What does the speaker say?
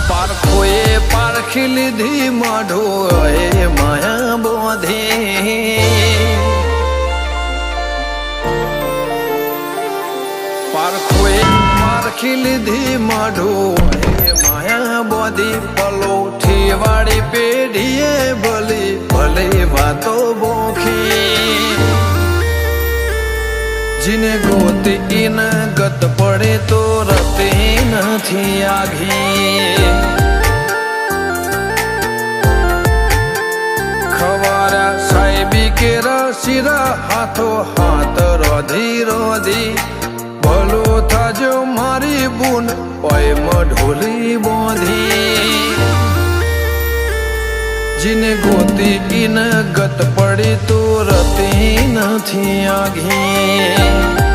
પારખોએ પારખી લીધી માઢો એ માયા બોધી પારખોએ પારખી લીધી માઢો એ માયા બોધી પલોઠી વાળી પેઢીએ ભલે ભલે વાતો બોખી जिने गोते इन गत पड़े तो रते नहीं आघी खवारा साहेबी के रसीरा हाथो हाथ रोधी रोधी भलो था जो मारी बुन ओए मढोली बोधी जिने गोती इन गत पड़ी तो रती नहीं आघी